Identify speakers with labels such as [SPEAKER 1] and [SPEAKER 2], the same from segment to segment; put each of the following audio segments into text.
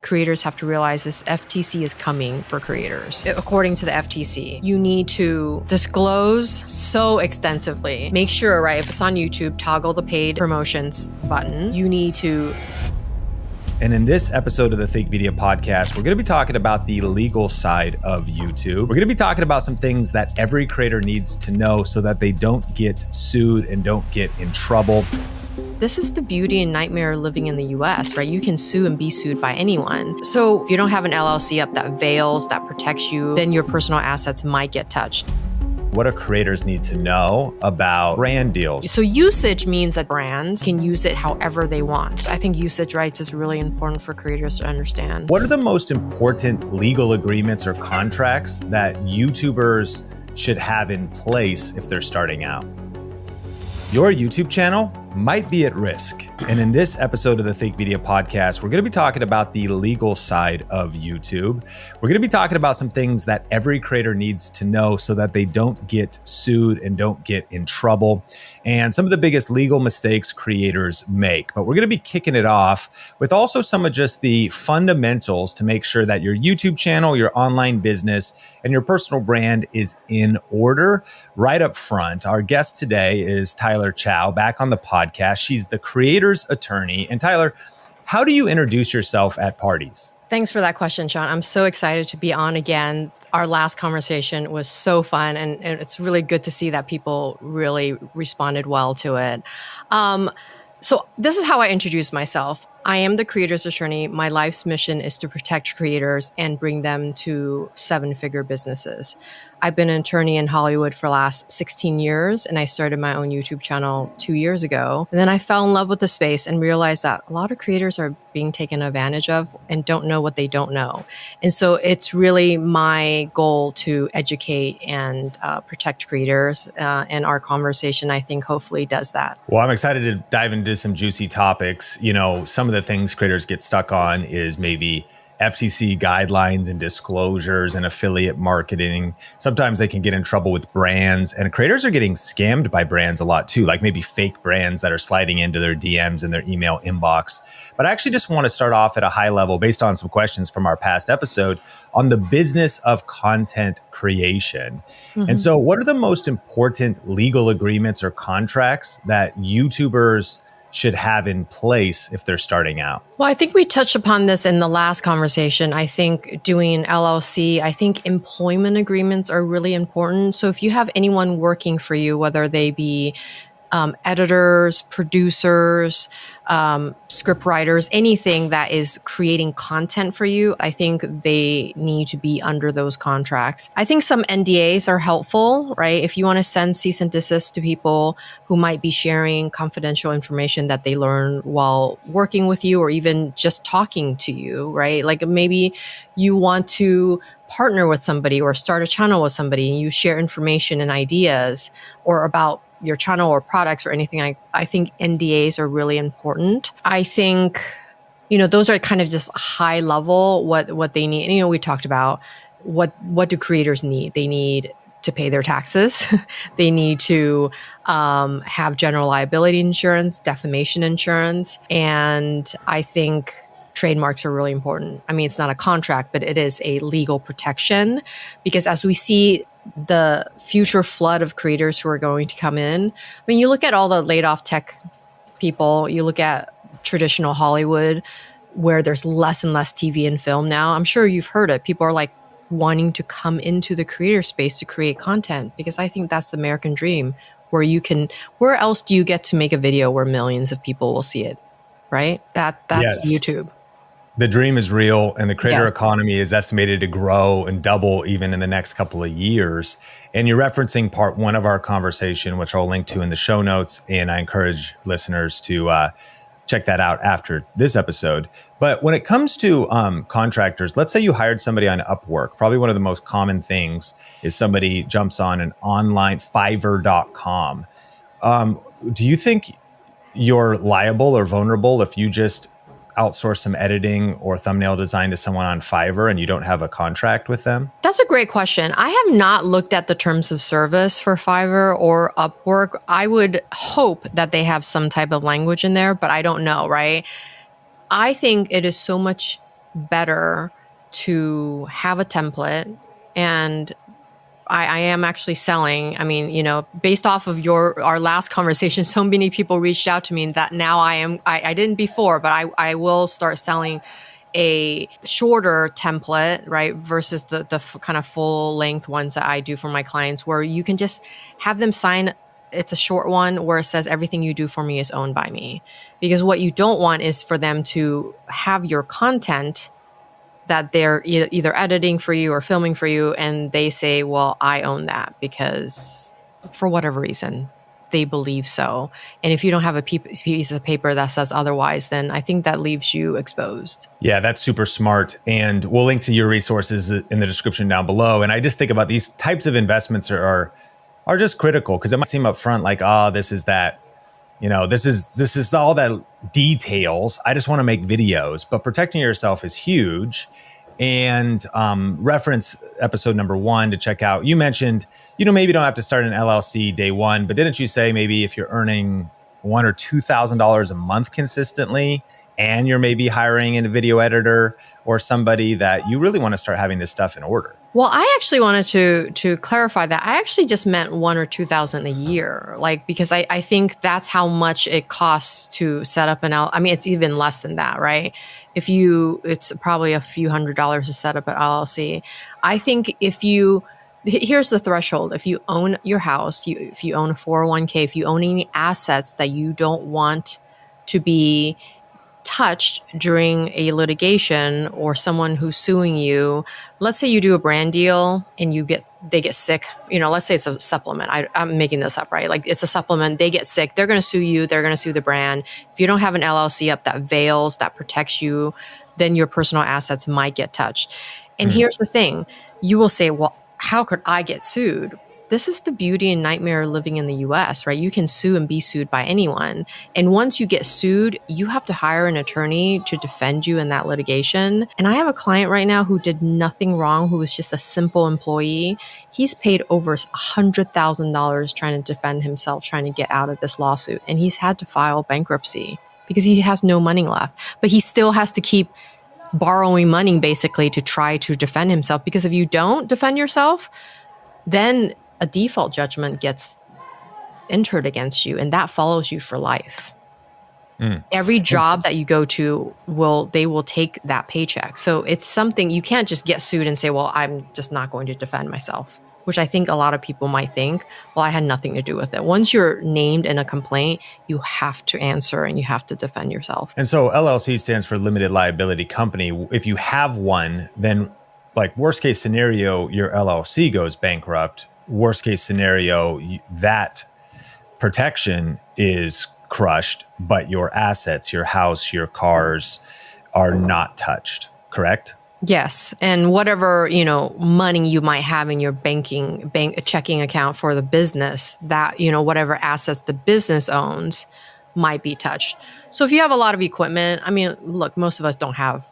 [SPEAKER 1] creators have to realize this FTC is coming for creators. According to the FTC, you need to disclose so extensively. Make sure, right, if it's on YouTube, toggle the paid promotions button. You need to.
[SPEAKER 2] And in this episode of the Think Media Podcast, we're going to be talking about the legal side of YouTube. We're going to be talking about some things that every creator needs to know so that they don't get sued and don't get in trouble.
[SPEAKER 1] This is the beauty and nightmare of living in the US, right? You can sue and be sued by anyone. So if you don't have an LLC up that veils, that protects you, then your personal assets might get touched.
[SPEAKER 2] What do creators need to know about brand deals?
[SPEAKER 1] So usage means that brands can use it however they want. I think usage rights is really important for creators to understand.
[SPEAKER 2] What are the most important legal agreements or contracts that YouTubers should have in place if they're starting out? Your YouTube channel might be at risk. And in this episode of the Think Media Podcast, we're going to be talking about the legal side of YouTube. We're going to be talking about some things that every creator needs to know so that they don't get sued and don't get in trouble, and some of the biggest legal mistakes creators make. But we're going to be kicking it off with also some of just the fundamentals to make sure that your YouTube channel, your online business, and your personal brand is in order right up front. Our guest today is Tyler Chou, back on the podcast. She's the creator's attorney. And Tyler, how do you introduce yourself at parties?
[SPEAKER 1] Thanks for that question, Sean. I'm so excited to be on again. Our last conversation was so fun, and it's really good to see that people really responded well to it. So this is how I introduce myself. I am the creator's attorney. My life's mission is to protect creators and bring them to seven-figure businesses. I've been an attorney in Hollywood for the last 16 years, and I started my own YouTube channel 2 years ago. And then I fell in love with the space and realized that a lot of creators are being taken advantage of and don't know what they don't know. And so it's really my goal to educate and protect creators. And our conversation, I think, hopefully does that.
[SPEAKER 2] Well, I'm excited to dive into some juicy topics. You know, some of the things creators get stuck on is maybe FTC guidelines and disclosures and affiliate marketing. Sometimes they can get in trouble with brands, and creators are getting scammed by brands a lot too, like maybe fake brands that are sliding into their DMs and their email inbox. But I actually just want to start off at a high level based on some questions from our past episode on the business of content creation. Mm-hmm. And so what are the most important legal agreements or contracts that YouTubers should have in place if they're starting out?
[SPEAKER 1] Well, I think we touched upon this in the last conversation. I think doing LLC, I think employment agreements are really important. So if you have anyone working for you, whether they be editors, producers, script writers, anything that is creating content for you, I think they need to be under those contracts. I think some NDAs are helpful, right? If you want to send cease and desist to people who might be sharing confidential information that they learn while working with you or even just talking to you, right? Like maybe you want to partner with somebody or start a channel with somebody and you share information and ideas or about your channel or products or anything. I think NDAs are really important. I think, those are kind of just high level what they need. And, we talked about what do creators need? They need to pay their taxes. They need to have general liability insurance, defamation insurance. And I think trademarks are really important. I mean, it's not a contract, but it is a legal protection because as we see the future flood of creators who are going to come in. I mean, you look at all the laid off tech people, you look at traditional Hollywood where there's less and less TV and film now. I'm sure you've heard it. People are like wanting to come into the creator space to create content because I think that's the American dream where else do you get to make a video where millions of people will see it, right? That's yes. YouTube.
[SPEAKER 2] The dream is real, and the creator economy is estimated to grow and double even in the next couple of years. And you're referencing part one of our conversation, which I'll link to in the show notes. And I encourage listeners to check that out after this episode. But when it comes to contractors, let's say you hired somebody on Upwork. Probably one of the most common things is somebody jumps on an online Fiverr.com. Do you think you're liable or vulnerable if you just outsource some editing or thumbnail design to someone on Fiverr and you don't have a contract with them?
[SPEAKER 1] That's a great question. I have not looked at the terms of service for Fiverr or Upwork. I would hope that they have some type of language in there, but I don't know, right? I think it is so much better to have a template. And I am actually selling. I mean, based off of our last conversation, so many people reached out to me that now I didn't before, but I will start selling a shorter template, right? Versus the kind of full length ones that I do for my clients, where you can just have them sign. It's a short one where it says everything you do for me is owned by me. Because what you don't want is for them to have your content that they're either editing for you or filming for you, and they say, well, I own that because for whatever reason they believe so. And if you don't have a piece of paper that says otherwise, then I think that leaves you exposed.
[SPEAKER 2] Yeah, that's super smart. And we'll link to your resources in the description down below. And I just think about these types of investments are just critical, because it might seem up front like, oh, this is that, this is all that details. I just want to make videos, but protecting yourself is huge. And reference episode number 1 to check out. You mentioned, maybe you don't have to start an LLC day one, but didn't you say maybe if you're earning $1,000 or $2,000 a month consistently, and you're maybe hiring a video editor or somebody, that you really want to start having this stuff in order?
[SPEAKER 1] Well, I actually wanted to clarify that. I actually just meant 1,000 or 2,000 a year, because I think that's how much it costs to set up I mean, it's even less than that, right? It's probably a few $100s to set up an LLC. I think here's the threshold. If you own your house, if you own a 401k, if you own any assets that you don't want to be touched during a litigation or someone who's suing you, let's say you do a brand deal and they get sick, let's say it's a supplement. I'm making this up, right? Like it's a supplement, they get sick, they're going to sue you, they're going to sue the brand. If you don't have an LLC up that veils, that protects you, then your personal assets might get touched. And here's the thing, you will say, well, how could I get sued? This is the beauty and nightmare of living in the US, right? You can sue and be sued by anyone. And once you get sued, you have to hire an attorney to defend you in that litigation. And I have a client right now who did nothing wrong, who was just a simple employee. He's paid over $100,000 trying to defend himself, trying to get out of this lawsuit. And he's had to file bankruptcy because he has no money left. But he still has to keep borrowing money basically to try to defend himself. Because if you don't defend yourself, then a default judgment gets entered against you, and that follows you for life. Every job that you go to they will take that paycheck. So it's something you can't just get sued and say, well, I'm just not going to defend myself, which I think a lot of people might think, well, I had nothing to do with it. Once you're named in a complaint, you have to answer and you have to defend yourself.
[SPEAKER 2] And so LLC stands for limited liability company. If you have one, then like worst case scenario, your LLC goes bankrupt. Worst case scenario, that protection is crushed, but your assets, your house, your cars are not touched, correct?
[SPEAKER 1] Yes. And whatever, money you might have in your checking account for the business, that, whatever assets the business owns might be touched. So if you have a lot of equipment, I mean, look, most of us don't have,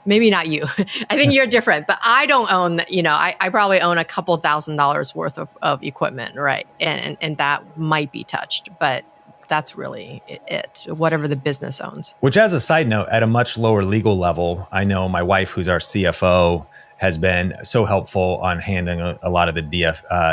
[SPEAKER 1] maybe not you. I think you're different, but I don't own, I probably own a couple $1,000s worth of equipment, right? And that might be touched, but that's really it, whatever the business owns.
[SPEAKER 2] Which, as a side note, at a much lower legal level, I know my wife, who's our CFO, has been so helpful on handling a lot of the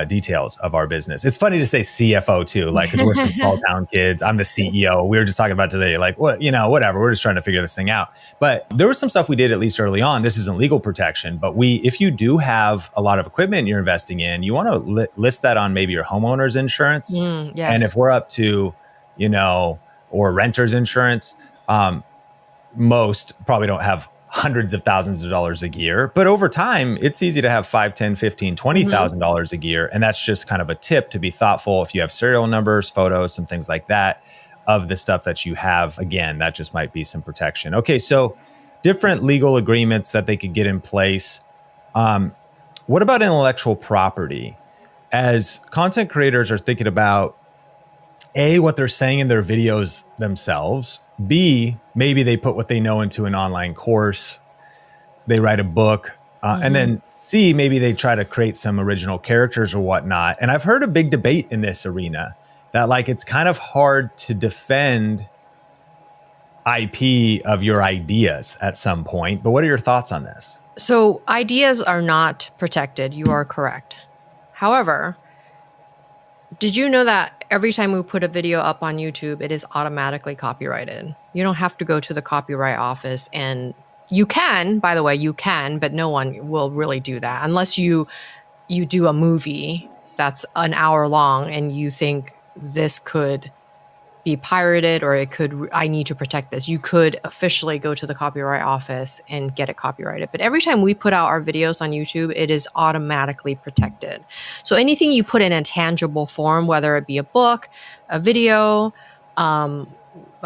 [SPEAKER 2] details of our business. It's funny to say CFO too, like, because we're some small town kids. I'm the CEO. We were just talking about today, like, whatever. We're just trying to figure this thing out. But there was some stuff we did at least early on. This isn't legal protection, but if you do have a lot of equipment you're investing in, you want to list that on maybe your homeowner's insurance.
[SPEAKER 1] Yes.
[SPEAKER 2] And if we're up to, or renter's insurance, most probably don't have hundreds of thousands of dollars a year, but over time, it's easy to have $5, $10, $15, $20,000 a year. And that's just kind of a tip to be thoughtful. If you have serial numbers, photos, some things like that of the stuff that you have, again, that just might be some protection. Okay. So different legal agreements that they could get in place. What about intellectual property? As content creators are thinking about A, what they're saying in their videos themselves, B, maybe they put what they know into an online course, they write a book, and then C, maybe they try to create some original characters or whatnot. And I've heard a big debate in this arena that, like, it's kind of hard to defend IP of your ideas at some point. But what are your thoughts on this?
[SPEAKER 1] So ideas are not protected. You are correct. However, did you know that every time we put a video up on YouTube, it is automatically copyrighted? You don't have to go to the copyright office, and you can, by the way, you can, but no one will really do that unless you do a movie that's an hour long and you think this could be pirated or I need to protect this. You could officially go to the copyright office and get it copyrighted. But every time we put out our videos on YouTube, it is automatically protected. So anything you put in a tangible form, whether it be a book, a video, a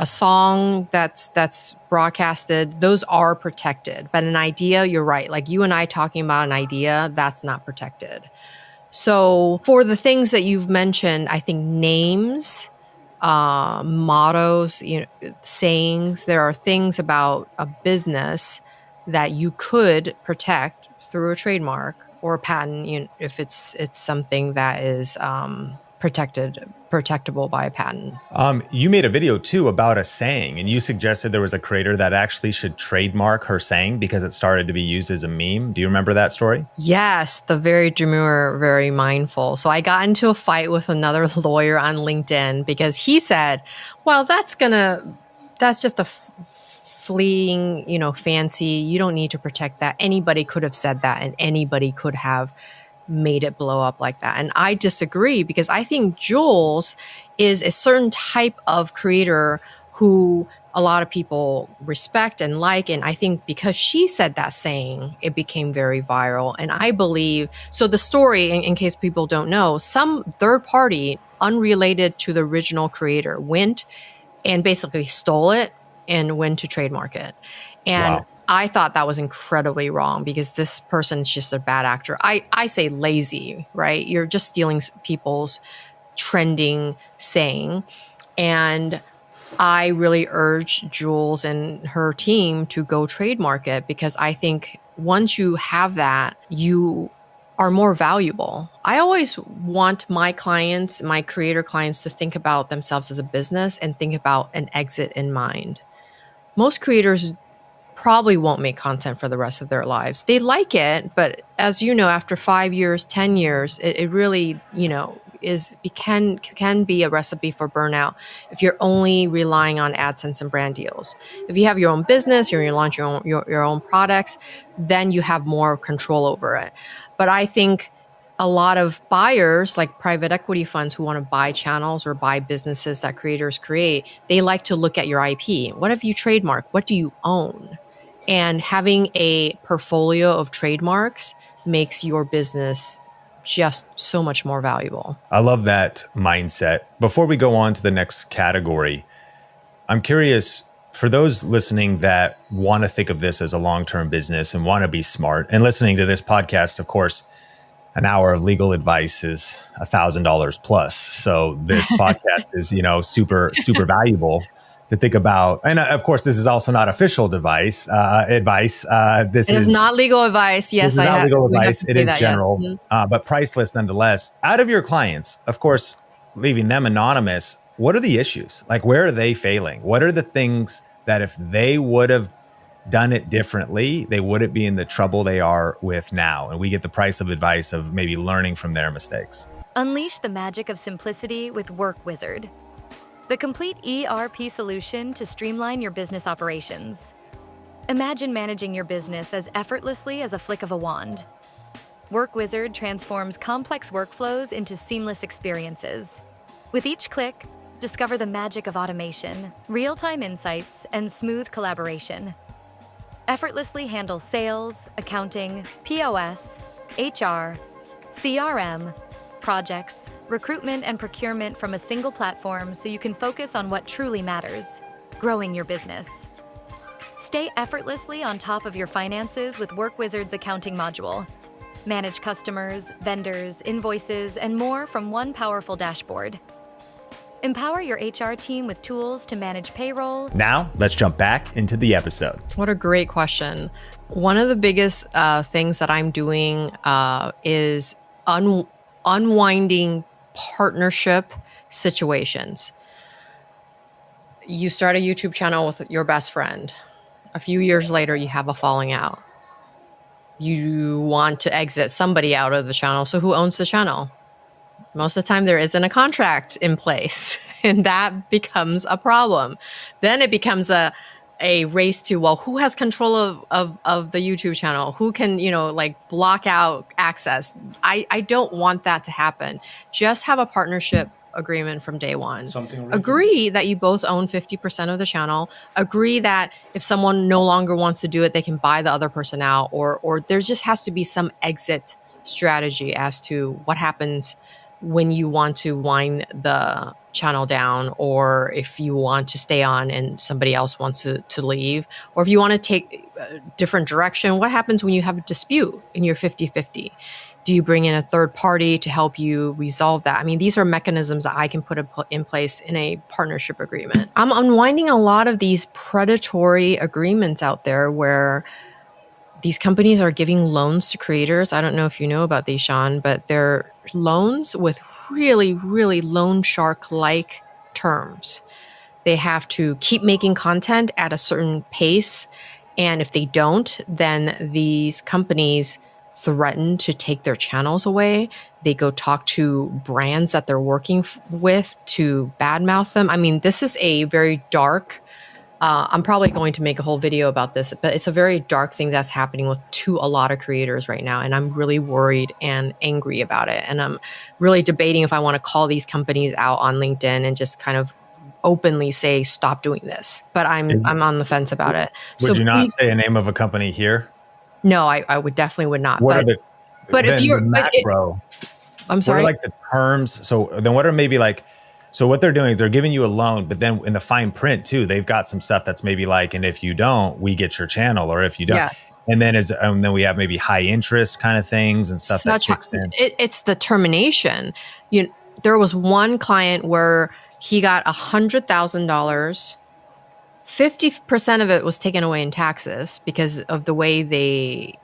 [SPEAKER 1] song that's broadcasted, those are protected. But an idea, you're right. Like you and I talking about an idea, that's not protected. So for the things that you've mentioned, I think names, mottos, sayings, there are things about a business that you could protect through a trademark or a patent, if it's something that is protectable by a patent.
[SPEAKER 2] You made a video too about a saying, and you suggested there was a creator that actually should trademark her saying because it started to be used as a meme. Do you remember that story?
[SPEAKER 1] Yes, the very demure, very mindful. So I got into a fight with another lawyer on LinkedIn because he said, well, that's just a fleeting, fancy. You don't need to protect that. Anybody could have said that and anybody could have made it blow up like that. And I disagree because I think Jules is a certain type of creator who a lot of people respect and like. And I think because she said that saying, it became very viral. And I believe, so the story, in case people don't know, some third party unrelated to the original creator went and basically stole it and went to trademark it. And wow. I thought that was incredibly wrong because this person's just a bad actor. I say lazy, right? You're just stealing people's trending saying. And I really urge Jules and her team to go trademark it because I think once you have that, you are more valuable. I always want my clients, my creator clients, to think about themselves as a business and think about an exit in mind. Most creators probably won't make content for the rest of their lives. They like it, but as you know, after 5 years, 10 years, it really, it can be a recipe for burnout if you're only relying on AdSense and brand deals. If you have your own business, you launch your own products, then you have more control over it. But I think a lot of buyers, like private equity funds who want to buy channels or buy businesses that creators create, they like to look at your IP. What have you trademarked? What do you own? And having a portfolio of trademarks makes your business just so much more valuable.
[SPEAKER 2] I love that mindset. Before we go on to the next category, I'm curious, for those listening that want to think of this as a long-term business and want to be smart, and listening to this podcast, of course, an hour of legal advice is $1,000 plus. So this podcast is, super, super valuable to think about. And of course, this is also not official advice. This is
[SPEAKER 1] not legal advice. Yes,
[SPEAKER 2] I have legal advice. It is general,
[SPEAKER 1] yes.
[SPEAKER 2] But priceless nonetheless. Out of your clients, of course, leaving them anonymous, what are the issues? Like, where are they failing? What are the things that if they would have done it differently, they wouldn't be in the trouble they are with now? And we get the price of advice of maybe learning from their mistakes.
[SPEAKER 3] Unleash the magic of simplicity with Work Wizard, the complete ERP solution to streamline your business operations. Imagine managing your business as effortlessly as a flick of a wand. Work Wizard transforms complex workflows into seamless experiences. With each click, discover the magic of automation, real-time insights, and smooth collaboration. Effortlessly handle sales, accounting, POS, HR, CRM, projects, recruitment, and procurement from a single platform so you can focus on what truly matters, growing your business. Stay effortlessly on top of your finances with WorkWizard's accounting module. Manage customers, vendors, invoices, and more from one powerful dashboard. Empower your HR team with tools to manage payroll.
[SPEAKER 2] Now, let's jump back into the episode.
[SPEAKER 1] What a great question. One of the biggest things that I'm doing is unwinding partnership situations. you start a YouTube channel with your best friend. A few years later, you have a falling out. You want to exit somebody out of the channel. So who owns the channel? Most of the time, there isn't a contract in place, and that becomes a problem. Then it becomes a race to, well, who has control of the YouTube channel? Who can, like block out access? I don't want that to happen. Just have a partnership agreement from day one. Agree that you both own 50% of the channel. Agree that if someone no longer wants to do it, they can buy the other person out, or there just has to be some exit strategy as to what happens when you want to wind the channel down, or if you want to stay on and somebody else wants to leave, or if you want to take a different direction. What happens when you have a dispute and you're 50-50? Do you bring in a third party to help you resolve that? I mean, these are mechanisms that I can put in place in a partnership agreement. I'm unwinding a lot of these predatory agreements out there where these companies are giving loans to creators. I don't know if you know about these, Sean, but they're loans with really, really loan shark-like terms. They have to keep making content at a certain pace. And if they don't, then these companies threaten to take their channels away. They go talk to brands that they're working with to badmouth them. I mean, this is a very dark, I'm probably going to make a whole video about this, but it's a very dark thing that's happening to a lot of creators right now. And I'm really worried and angry about it. And I'm really debating if I want to call these companies out on LinkedIn and just kind of openly say, stop doing this. But I'm on the fence about it.
[SPEAKER 2] Would you not say a name of a company here?
[SPEAKER 1] No, I would definitely not.
[SPEAKER 2] But if you're macro,
[SPEAKER 1] I'm sorry.
[SPEAKER 2] What are like the terms? So then what are maybe like, so what they're doing is they're giving you a loan, but then in the fine print too, they've got some stuff that's maybe like, and if you don't, we get your channel, or if you don't.
[SPEAKER 1] Yes.
[SPEAKER 2] And then we have maybe high interest kind of things and stuff that kicks in.
[SPEAKER 1] It's the termination. There was one client where he got $100,000. 50% of it was taken away in taxes because of the way they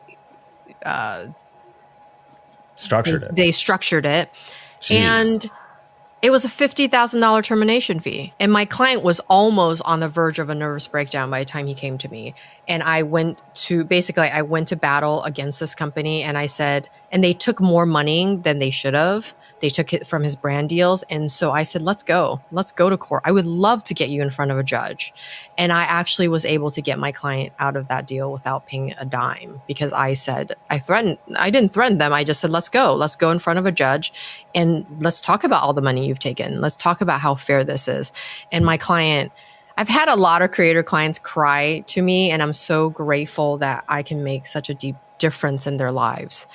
[SPEAKER 2] structured it.
[SPEAKER 1] They structured it.
[SPEAKER 2] Jeez.
[SPEAKER 1] And it was a $50,000 termination fee. And my client was almost on the verge of a nervous breakdown by the time he came to me. And I went to battle against this company. And I said, and they took more money than they should have. They took it from his brand deals. And so I said, let's go to court. I would love to get you in front of a judge. And I actually was able to get my client out of that deal without paying a dime, because I said, I didn't threaten them. I just said, let's go in front of a judge and let's talk about all the money you've taken. Let's talk about how fair this is. And my client, I've had a lot of creator clients cry to me, and I'm so grateful that I can make such a deep difference in their lives,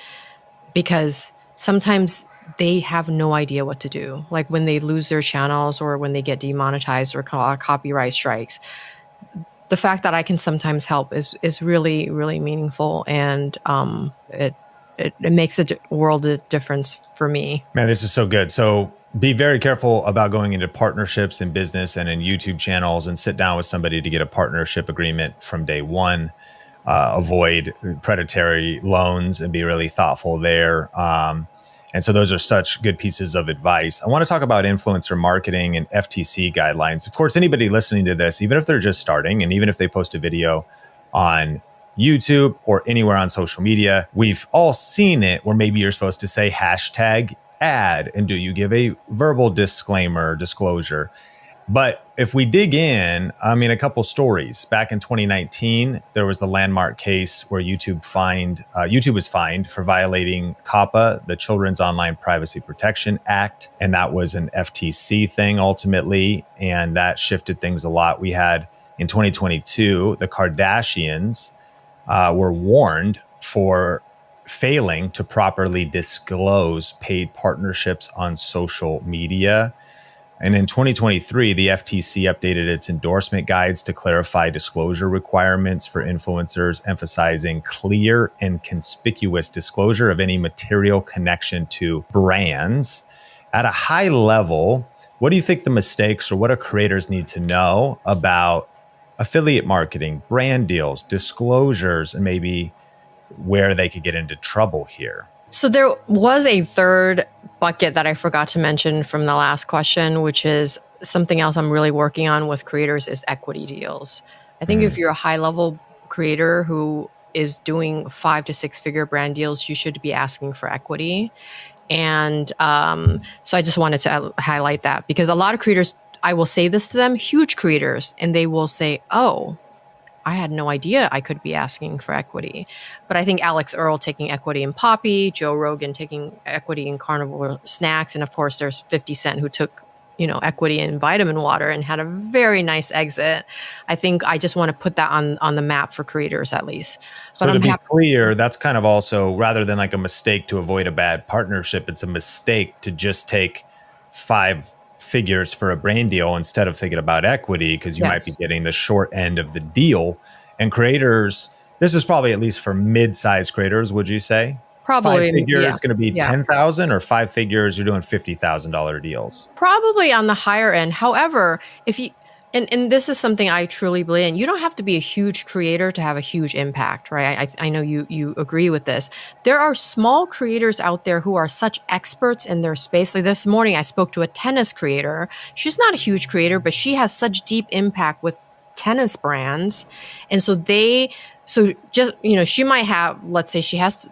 [SPEAKER 1] because sometimes they have no idea what to do. Like when they lose their channels or when they get demonetized or copyright strikes, the fact that I can sometimes help is really, really meaningful. And it makes a world of difference for me.
[SPEAKER 2] Man, this is so good. So be very careful about going into partnerships in business and in YouTube channels, and sit down with somebody to get a partnership agreement from day one. Avoid predatory loans and be really thoughtful there. And so those are such good pieces of advice. I want to talk about influencer marketing and FTC guidelines. Of course, anybody listening to this, even if they're just starting, and even if they post a video on YouTube or anywhere on social media, we've all seen it where maybe you're supposed to say hashtag ad, and do you give a verbal disclosure? But if we dig in, I mean, a couple stories. Back in 2019, there was the landmark case where YouTube was fined for violating COPPA, the Children's Online Privacy Protection Act. And that was an FTC thing ultimately. And that shifted things a lot. We had in 2022, the Kardashians were warned for failing to properly disclose paid partnerships on social media. And in 2023, the FTC updated its endorsement guides to clarify disclosure requirements for influencers, emphasizing clear and conspicuous disclosure of any material connection to brands. At a high level, what do you think the mistakes, or what do creators need to know about affiliate marketing, brand deals, disclosures, and maybe where they could get into trouble here?
[SPEAKER 1] So there was a third bucket that I forgot to mention from the last question, which is something else I'm really working on with creators is equity deals. I think if you're a high level creator who is doing 5 to 6 figure brand deals, you should be asking for equity. And so I just wanted to highlight that, because a lot of creators, I will say this to them, huge creators, and they will say, oh, I had no idea I could be asking for equity. But I think Alex Earl taking equity in Poppy, Joe Rogan taking equity in Carnivore Snacks, and of course there's 50 Cent who took, equity in Vitamin Water and had a very nice exit. I think I just want to put that on the map for creators at least.
[SPEAKER 2] So
[SPEAKER 1] But
[SPEAKER 2] to
[SPEAKER 1] I'm
[SPEAKER 2] be
[SPEAKER 1] happy.
[SPEAKER 2] clear, that's kind of also, rather than like a mistake to avoid a bad partnership, it's a mistake to just take 5 figures for a brand deal instead of thinking about equity, because you might be
[SPEAKER 1] Yes,
[SPEAKER 2] getting the short end of the deal. And creators, this is probably at least for mid-sized creators, would you say? 5
[SPEAKER 1] probably. Yeah.
[SPEAKER 2] figures going to be
[SPEAKER 1] Yeah.
[SPEAKER 2] 10,000, or 5 figures you're doing $50,000 deals?
[SPEAKER 1] Probably on the higher end. However, if you and this is something I truly believe in, you don't have to be a huge creator to have a huge impact, right? I know you agree with this. There are small creators out there who are such experts in their space. Like this morning, I spoke to a tennis creator. She's not a huge creator, but she has such deep impact with tennis brands, and so just she might have, let's say she has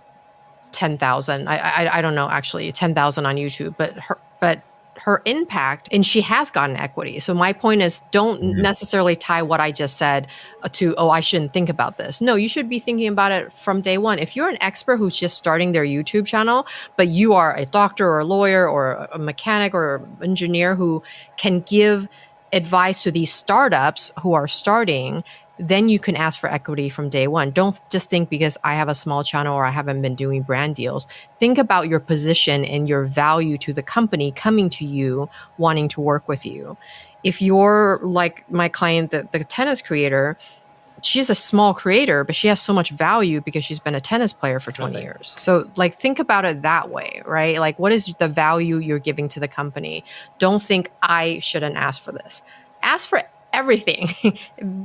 [SPEAKER 1] 10,000. I don't know, actually 10,000 on YouTube, but her impact, and she has gotten equity. So my point is, don't necessarily tie what I just said to, oh, I shouldn't think about this. No, you should be thinking about it from day one. If you're an expert who's just starting their YouTube channel, but you are a doctor or a lawyer or a mechanic or an engineer who can give advice to these startups who are starting, then you can ask for equity from day one. Don't just think because I have a small channel or I haven't been doing brand deals. Think about your position and your value to the company coming to you, wanting to work with you. If you're like my client, the tennis creator, she's a small creator, but she has so much value because she's been a tennis player for 20 years. So like, think about it that way, right? Like, what is the value you're giving to the company? Don't think I shouldn't ask for this. Ask for everything.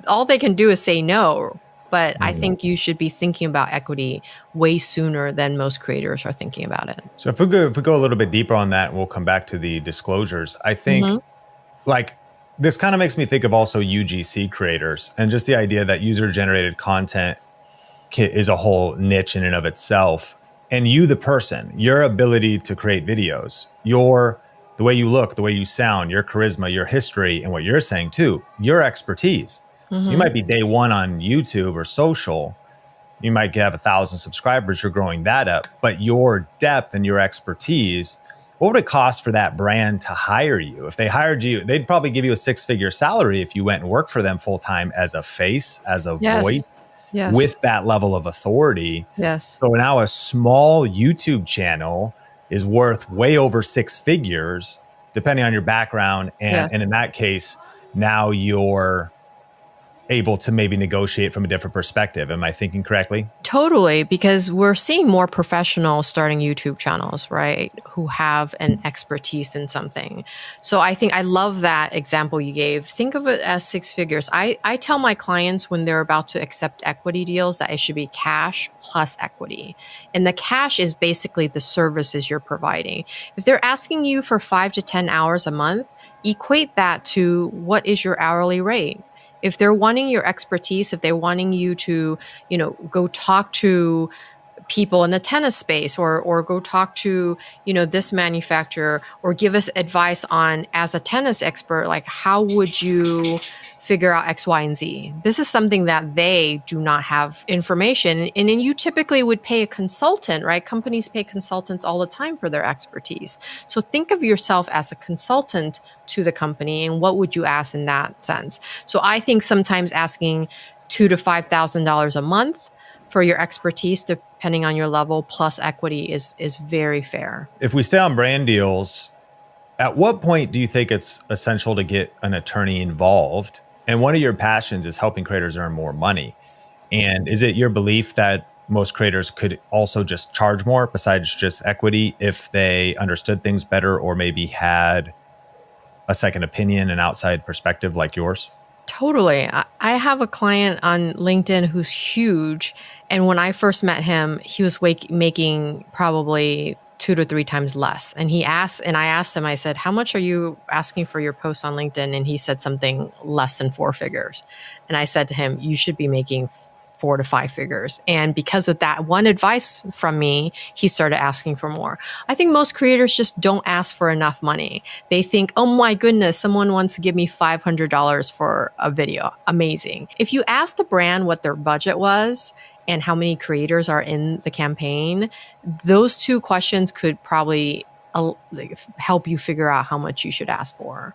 [SPEAKER 1] All they can do is say no. But I think you should be thinking about equity way sooner than most creators are thinking about it.
[SPEAKER 2] So if we go a little bit deeper on that, we'll come back to the disclosures. I think like this kind of makes me think of also UGC creators, and just the idea that user generated content is a whole niche in and of itself. And you, the person, your ability to create videos, the way you look, the way you sound, your charisma, your history, and what you're saying too, your expertise. So you might be day one on YouTube or social. You might have 1,000 subscribers. You're growing that up, but your depth and your expertise, what would it cost for that brand to hire you? If they hired you, they'd probably give you a 6-figure salary if you went and worked for them full time as a face, as a voice, with that level of authority.
[SPEAKER 1] Yes.
[SPEAKER 2] So now a small YouTube channel is worth way over 6 figures, depending on your background. And in that case, now you're able to maybe negotiate from a different perspective. Am I thinking correctly?
[SPEAKER 1] Totally, because we're seeing more professionals starting YouTube channels, right, who have an expertise in something. So I think I love that example you gave. Think of it as 6 figures. I tell my clients when they're about to accept equity deals that it should be cash plus equity. And the cash is basically the services you're providing. If they're asking you for 5 to 10 hours a month, equate that to what is your hourly rate. If they're wanting your expertise, if they're wanting you to, go talk to people in the tennis space or go talk to, this manufacturer, or give us advice on, as a tennis expert, like how would you figure out X, Y, and Z? This is something that they do not have information. And then you typically would pay a consultant, right? Companies pay consultants all the time for their expertise. So think of yourself as a consultant to the company, and what would you ask in that sense? So I think sometimes asking $2,000 to $5,000 a month for your expertise, depending on your level, plus equity is very fair.
[SPEAKER 2] If we stay on brand deals, at what point do you think it's essential to get an attorney involved? And one of your passions is helping creators earn more money. And is it your belief that most creators could also just charge more besides just equity if they understood things better, or maybe had a second opinion, an outside perspective like yours?
[SPEAKER 1] Totally. I have a client on LinkedIn who's huge. And when I first met him, he was making probably 2 to 3 times less. And I asked him, I said, how much are you asking for your posts on LinkedIn? And he said something less than 4 figures. And I said to him, you should be making 4 to 5 figures. And because of that one advice from me, he started asking for more. I think most creators just don't ask for enough money. They think, oh my goodness, someone wants to give me $500 for a video. Amazing. If you ask the brand what their budget was and how many creators are in the campaign, those 2 questions could probably help you figure out how much you should ask for.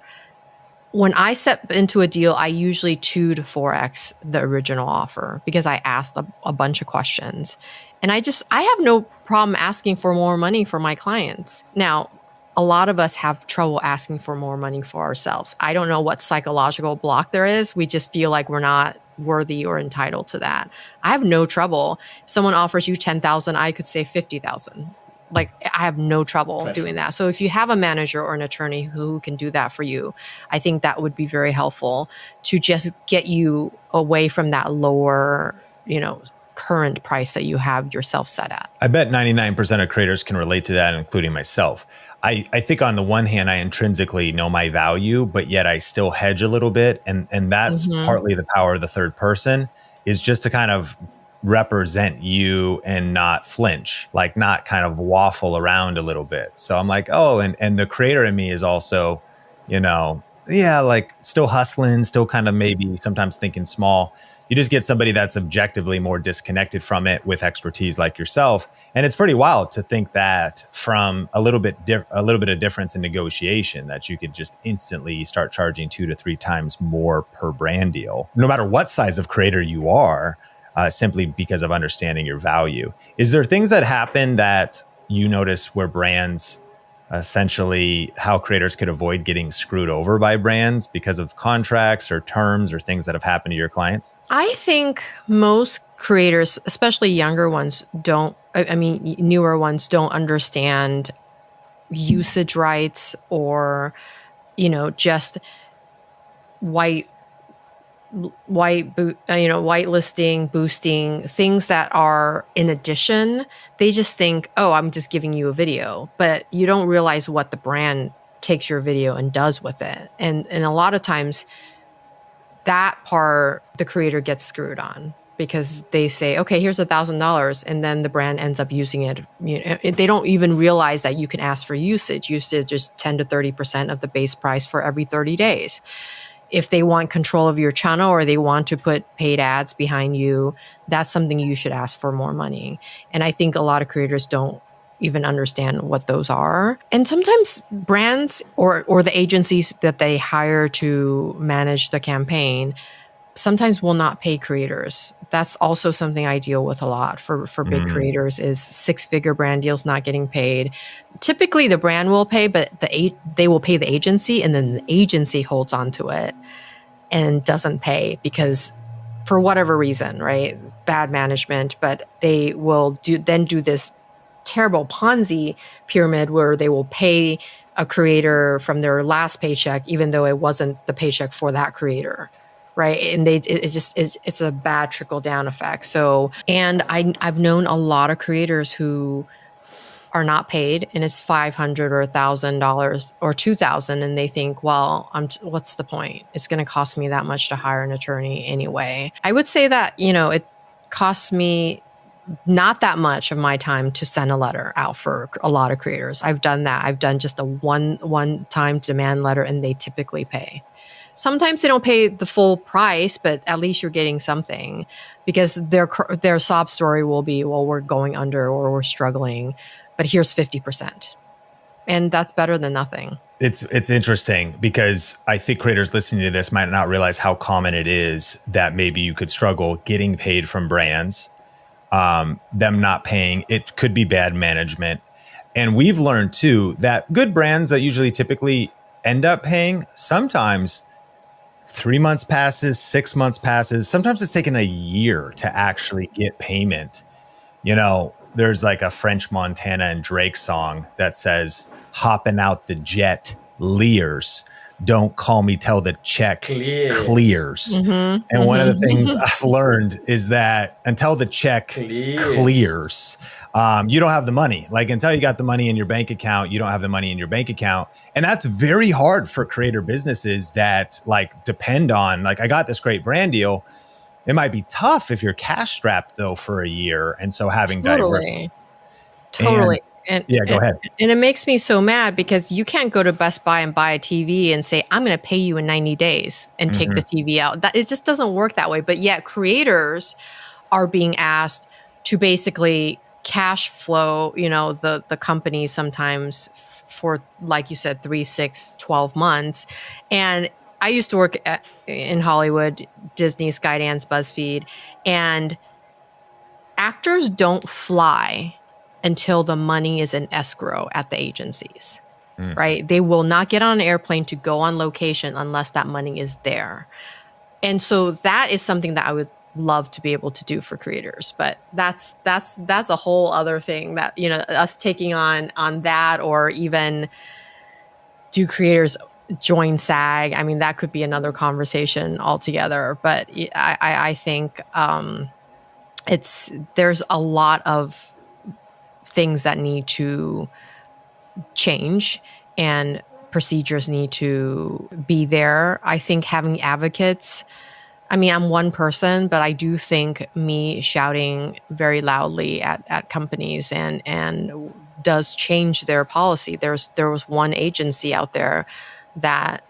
[SPEAKER 1] When I step into a deal, I usually 2 to 4x the original offer because I asked a bunch of questions. And I have no problem asking for more money for my clients. Now, a lot of us have trouble asking for more money for ourselves. I don't know what psychological block there is. We just feel like we're not worthy or entitled to that. I have no trouble. If someone offers you 10,000, I could say 50,000. Like, I have no trouble doing that. So if you have a manager or an attorney who can do that for you, I think that would be very helpful to just get you away from that lower, current price that you have yourself set at.
[SPEAKER 2] I bet 99% of creators can relate to that, including myself. I think on the one hand, I intrinsically know my value, but yet I still hedge a little bit. And that's partly the power of the third person, is just to kind of represent you and not flinch, like not kind of waffle around a little bit. So I'm like, oh, and the creator in me is also, like still hustling, still kind of maybe sometimes thinking small. You just get somebody that's objectively more disconnected from it with expertise like yourself. And it's pretty wild to think that from a little bit of difference in negotiation, that you could just instantly start charging 2 to 3 times more per brand deal, no matter what size of creator you are, simply because of understanding your value. Is there things that happen that you notice where brands, essentially how creators could avoid getting screwed over by brands because of contracts or terms or things that have happened to your clients?
[SPEAKER 1] I think most creators, especially younger ones, newer ones don't understand usage rights or, just whitelisting, boosting, things that are in addition. They just think, oh, I'm just giving you a video, but you don't realize what the brand takes your video and does with it. And a lot of times that part, the creator gets screwed on because they say, okay, here's $1,000. And then the brand ends up using it. They don't even realize that you can ask for usage. Usage is 10 to 30% of the base price for every 30 days. If they want control of your channel or they want to put paid ads behind you, that's something you should ask for more money. And I think a lot of creators don't even understand what those are. And sometimes brands or the agencies that they hire to manage the campaign sometimes will not pay creators. That's also something I deal with a lot for big creators, is 6-figure brand deals not getting paid. Typically the brand will pay, but they will pay the agency, and then the agency holds on to it and doesn't pay because for whatever reason, right? Bad management, but they will do this terrible Ponzi pyramid where they will pay a creator from their last paycheck, even though it wasn't the paycheck for that creator. Right. And it's a bad trickle down effect. So, and I've known a lot of creators who are not paid, and it's $500 or $1,000 or $2,000. And they think, well, what's the point? It's going to cost me that much to hire an attorney anyway. I would say that, it costs me not that much of my time to send a letter out for a lot of creators. I've done that. I've done just a one-time demand letter, and they typically pay. Sometimes they don't pay the full price, but at least you're getting something, because their sob story will be, well, we're going under or we're struggling, but here's 50%. And that's better than nothing.
[SPEAKER 2] It's interesting because I think creators listening to this might not realize how common it is that maybe you could struggle getting paid from brands, them not paying. It could be bad management. And we've learned too that good brands that usually typically end up paying, sometimes 3 months passes, 6 months passes. Sometimes it's taken a year to actually get payment. There's like a French Montana and Drake song that says, hopping out the jet, Lears. don't call me till the check clears. And one of the things I've learned is that until the check clears, you don't have the money. Like until you got the money in your bank account, you don't have the money in your bank account. And that's very hard for creator businesses that like depend on, like, I got this great brand deal. It might be tough if you're cash strapped though for a year. And so having
[SPEAKER 1] Totally. And
[SPEAKER 2] yeah, go ahead.
[SPEAKER 1] And it makes me so mad because you can't go to Best Buy and buy a TV and say, I'm going to pay you in 90 days and take the TV out. That it just doesn't work that way. But yet creators are being asked to basically cash flow, you know, the company sometimes for, like you said, 3, 6, 12 months. And I used to work in Hollywood, Disney, Skydance, BuzzFeed, and actors don't fly until the money is in escrow at the agencies, right? They will not get on an airplane to go on location unless that money is there. And so that is something that I would love to be able to do for creators, but that's a whole other thing that, you know, us taking on that, or even do creators join SAG? I mean, that could be another conversation altogether, but I think there's a lot of things that need to change and procedures need to be there. I think having advocates, I mean, I'm one person, but I do think me shouting very loudly at companies and does change their policy. There was one agency out there that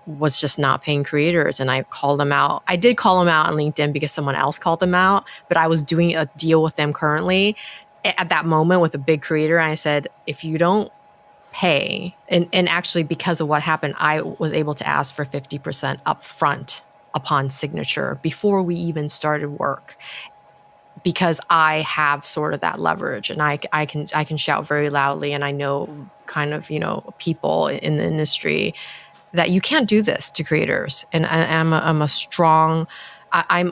[SPEAKER 1] was just not paying creators, and I called them out. I did call them out on LinkedIn because someone else called them out, but I was doing a deal with them currently at that moment with a big creator. And I said, if you don't pay, and actually because of what happened, I was able to ask for 50% upfront upon signature before we even started work, because I have sort of that leverage, and I can shout very loudly, and I know kind of, you know, people in the industry that you can't do this to creators. And I'm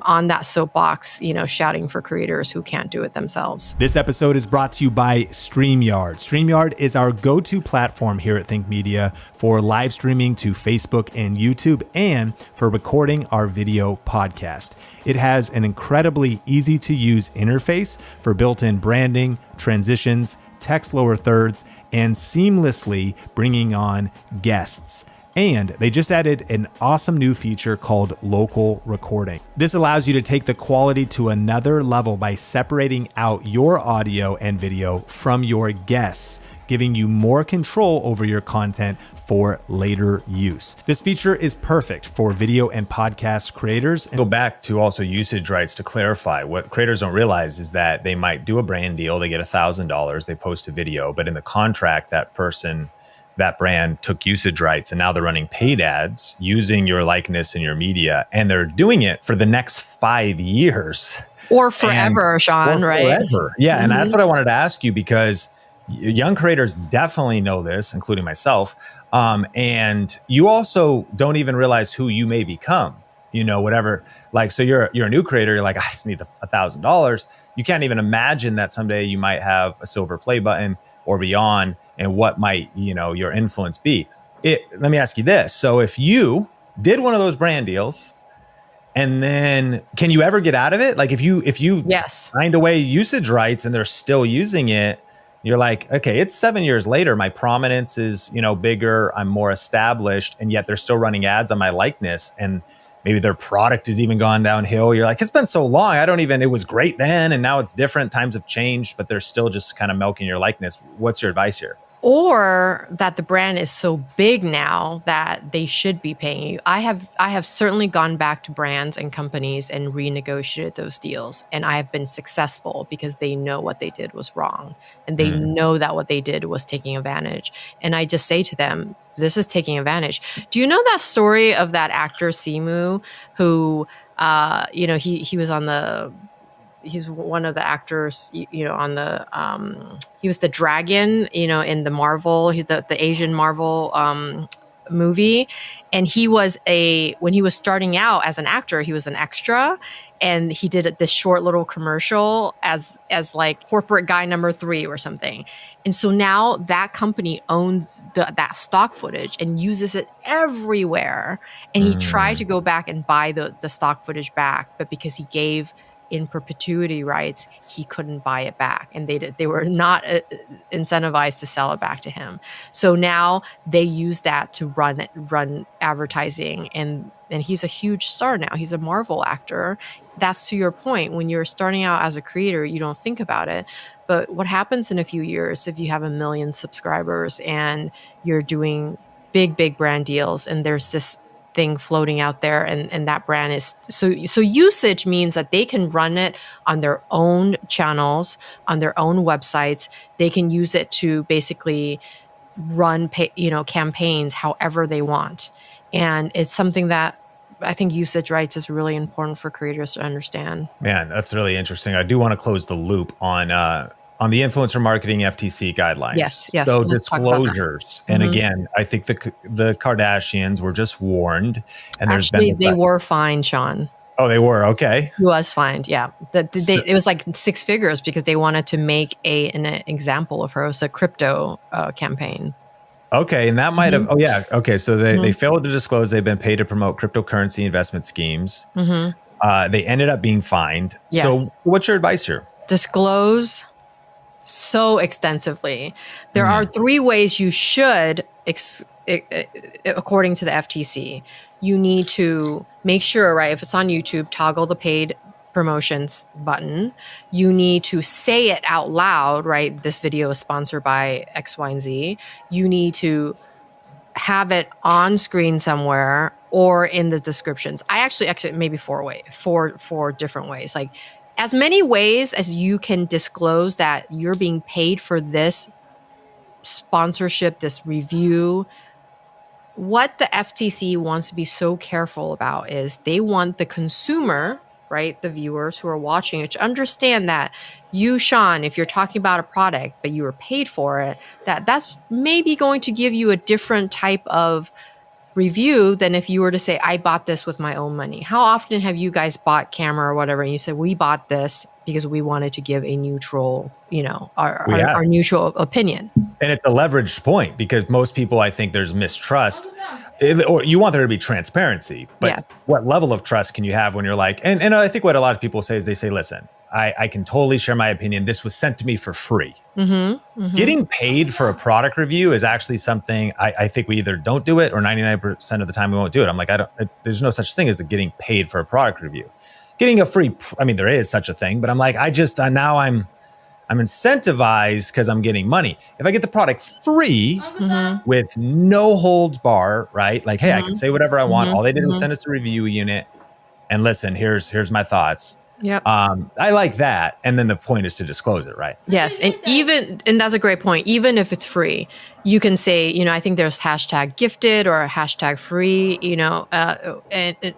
[SPEAKER 1] on that soapbox, you know, shouting for creators who can't do it themselves.
[SPEAKER 4] This episode is brought to you by StreamYard. StreamYard is our go-to platform here at Think Media for live streaming to Facebook and YouTube, and for recording our video podcast. It has an incredibly easy to use interface for built-in branding, transitions, text lower thirds, and seamlessly bringing on guests. And they just added an awesome new feature called local recording. This allows you to take the quality to another level by separating out your audio and video from your guests, giving you more control over your content for later use. This feature is perfect for video and podcast creators.
[SPEAKER 2] Go back to also usage rights to clarify. What creators don't realize is that they might do a brand deal, they get $1,000, they post a video, but in the contract, that brand took usage rights, and now they're running paid ads using your likeness and your media, and they're doing it for the next 5 years.
[SPEAKER 1] Or forever, Sean, right?
[SPEAKER 2] Forever. Yeah. And that's what I wanted to ask you, because young creators definitely know this, including myself. And you also don't even realize who you may become, you know, whatever. Like, so you're a new creator. You're like, I just need $1,000. You can't even imagine that someday you might have a silver play button or beyond, and what might, you know, your influence be. Let me ask you this. So if you did one of those brand deals, and then can you ever get out of it? Like if you
[SPEAKER 1] Yes.
[SPEAKER 2] signed away usage rights and they're still using it, you're like, okay, it's 7 years later. My prominence is, you know, bigger. I'm more established, and yet they're still running ads on my likeness, and maybe their product has even gone downhill. You're like, it's been so long. It was great then, and now it's different. Times have changed, but they're still just kind of milking your likeness. What's your advice here?
[SPEAKER 1] Or that the brand is so big now that they should be paying you. I have certainly gone back to brands and companies and renegotiated those deals, and I have been successful because they know what they did was wrong, and they know that what they did was taking advantage. And I just say to them, this is taking advantage. Do you know that story of that actor Simu, who you know, he was on the he's one of the actors, you know, on the he was the dragon, you know, in the Marvel, the Asian Marvel movie, and when he was starting out as an actor, he was an extra, and he did this short little commercial as like corporate guy number 3 or something. And so now that company owns that stock footage and uses it everywhere. And he tried to go back and buy the stock footage back, but because he gave in perpetuity rights, he couldn't buy it back, and they were not incentivized to sell it back to him. So now they use that to run advertising, and he's a huge star now. He's a Marvel actor. That's to your point. When you're starting out as a creator, you don't think about it. But what happens in a few years if you have 1 million subscribers and you're doing big brand deals, and there's this thing floating out there, and that brand is so usage means that they can run it on their own channels, on their own websites. They can use it to basically run campaigns however they want. And it's something that I think usage rights is really important for creators to understand.
[SPEAKER 2] Man, that's really interesting. I do want to close the loop on the influencer marketing FTC guidelines.
[SPEAKER 1] Yes.
[SPEAKER 2] So disclosures, and again, I think the Kardashians were just warned, and
[SPEAKER 1] they were fined, Sean.
[SPEAKER 2] Oh, they were? Okay.
[SPEAKER 1] He was fined. Yeah, it was like 6 figures because they wanted to make an example of her. It was a crypto campaign.
[SPEAKER 2] Okay, and that might have. Oh, yeah. Okay, so they failed to disclose they've been paid to promote cryptocurrency investment schemes. They ended up being fined.
[SPEAKER 1] Yes.
[SPEAKER 2] So, what's your advice here?
[SPEAKER 1] Disclose so extensively. There are 3 ways you should, according to the FTC. You need to make sure, right, if it's on YouTube, toggle the paid promotions button. You need to say it out loud, right? This video is sponsored by X, Y, and Z. You need to have it on screen somewhere or in the descriptions. I actually maybe 4 different ways. Like, as many ways as you can disclose that you're being paid for this sponsorship, this review. What the FTC wants to be so careful about is they want the consumer, right, the viewers who are watching it, to understand that you, Sean, if you're talking about a product but you were paid for it, that's maybe going to give you a different type of review than if you were to say, I bought this with my own money. How often have you guys bought camera or whatever and you said, we bought this because we wanted to give a neutral, our neutral opinion?
[SPEAKER 2] And it's a leveraged point because most people, I think there's mistrust, or you want there to be transparency, but
[SPEAKER 1] yes.
[SPEAKER 2] What level of trust can you have when you're like, and I think what a lot of people say is they say, listen, I can totally share my opinion. This was sent to me for free. Getting paid for a product review is actually something I think we either don't do it or 99% of the time we won't do it. I'm like, there's no such thing as getting paid for a product review. Getting a free, there is such a thing, but I'm like, now I'm incentivized because I'm getting money. If I get the product free with no holds bar, right? Like, hey, I can say whatever I want. All they did was send us a review unit and listen, here's my thoughts.
[SPEAKER 1] Yep.
[SPEAKER 2] I like that. And then the point is to disclose it, right?
[SPEAKER 1] Yes. And that's a great point. Even if it's free, you can say, I think there's hashtag gifted or hashtag free,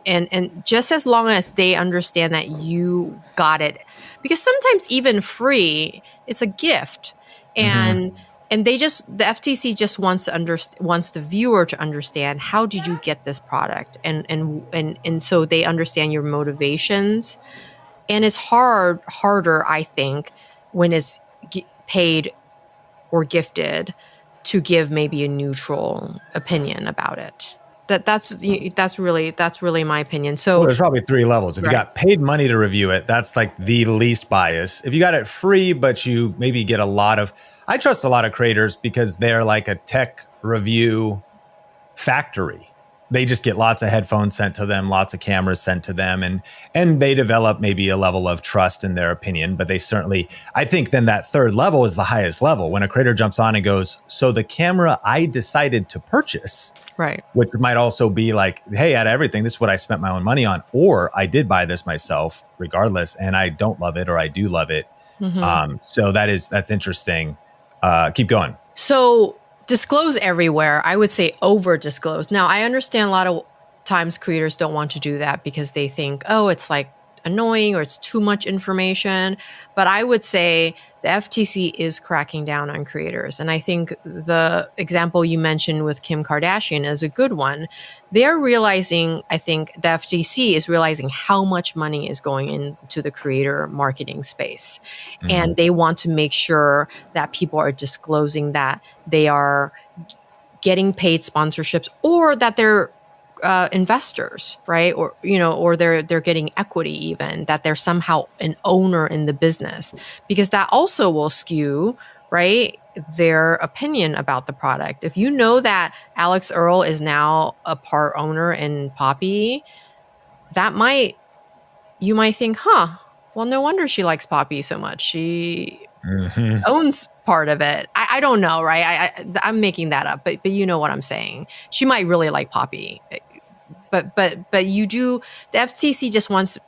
[SPEAKER 1] and just as long as they understand that you got it, because sometimes even free, it's a gift. And the FTC just wants the viewer to understand, how did you get this product? And so they understand your motivations. And it's harder, I think, when it's paid or gifted to give maybe a neutral opinion about it. That's really my opinion. So
[SPEAKER 2] there's probably 3 levels. If you got paid money to review it, that's like the least bias. If you got it free, but you maybe get I trust a lot of creators because they're like a tech review factory. They just get lots of headphones sent to them, lots of cameras sent to them, and they develop maybe a level of trust in their opinion. But they certainly, I think then that 3rd level is the highest level. When a creator jumps on and goes, so the camera I decided to purchase,
[SPEAKER 1] right,
[SPEAKER 2] which might also be like, hey, out of everything, this is what I spent my own money on, or I did buy this myself regardless, and I don't love it, or I do love it. So that's interesting. Keep going.
[SPEAKER 1] So disclose everywhere. I would say over disclose. Now, I understand a lot of times creators don't want to do that because they think, oh, it's like annoying or it's too much information. But I would say the FTC is cracking down on creators. And I think the example you mentioned with Kim Kardashian is a good one. They're realizing, I think the FTC is realizing how much money is going into the creator marketing space. And they want to make sure that people are disclosing that they are getting paid sponsorships or that they're investors, right? Or, or they're getting equity, even that they're somehow an owner in the business, because that also will skew, right, their opinion about the product. If you know that Alex Earl is now a part owner in Poppy, you might think, well, no wonder she likes Poppy so much. She owns part of it. I don't know, right? I'm making that up, but you know what I'm saying. She might really like Poppy, but you do. The FTC just wants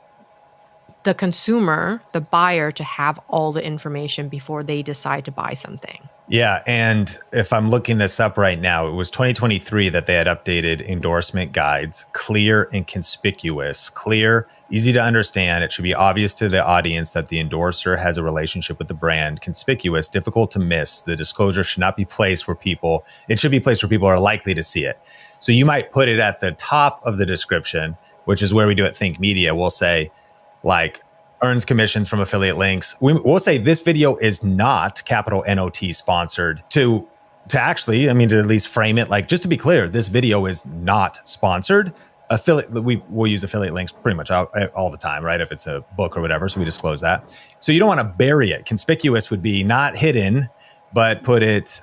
[SPEAKER 1] the consumer, the buyer, to have all the information before they decide to buy something.
[SPEAKER 2] Yeah. And if I'm looking this up right now, it was 2023 that they had updated endorsement guides, clear and conspicuous. Clear, easy to understand. It should be obvious to the audience that the endorser has a relationship with the brand. Conspicuous, difficult to miss. The disclosure should not be placed where it should be placed where people are likely to see it. So you might put it at the top of the description, which is where we do at Think Media. We'll say, like, earns commissions from affiliate links. We'll say this video is not capital NOT sponsored to actually, to at least frame it, like, just to be clear, this video is not sponsored. We'll use affiliate links pretty much all the time, right? If it's a book or whatever, so we disclose that. So you don't want to bury it. Conspicuous would be not hidden, but put it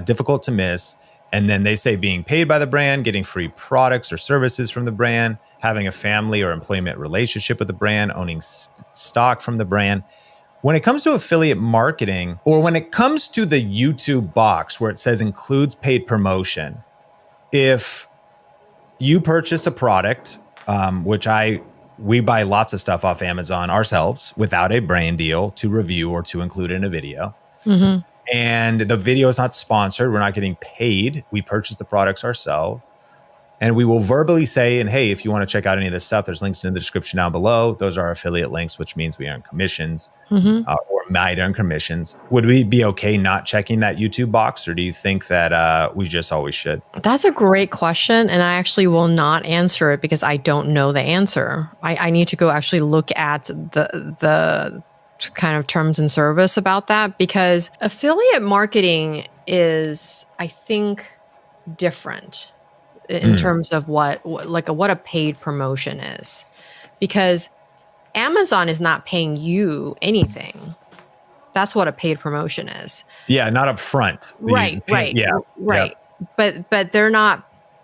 [SPEAKER 2] difficult to miss. And then they say being paid by the brand, getting free products or services from the brand, having a family or employment relationship with the brand, owning stock from the brand. When it comes to affiliate marketing, or when it comes to the YouTube box where it says includes paid promotion, if you purchase a product, which we buy lots of stuff off Amazon ourselves without a brand deal to review or to include in a video. Mm-hmm. And the video is not sponsored. We're not getting paid. We purchase the products ourselves. And we will verbally say, and hey, if you want to check out any of this stuff, there's links in the description down below. Those are affiliate links, which means we earn commissions or might earn commissions. Would we be okay not checking that YouTube box, or do you think that we just always should?
[SPEAKER 1] That's a great question. And I actually will not answer it because I don't know the answer. I need to go actually look at the kind of terms and service about that, because affiliate marketing is, I think, different in terms of what a paid promotion is, because Amazon is not paying you anything. That's what a paid promotion is.
[SPEAKER 2] Yeah, not up front.
[SPEAKER 1] Right.
[SPEAKER 2] Yeah.
[SPEAKER 1] Right. Yep. But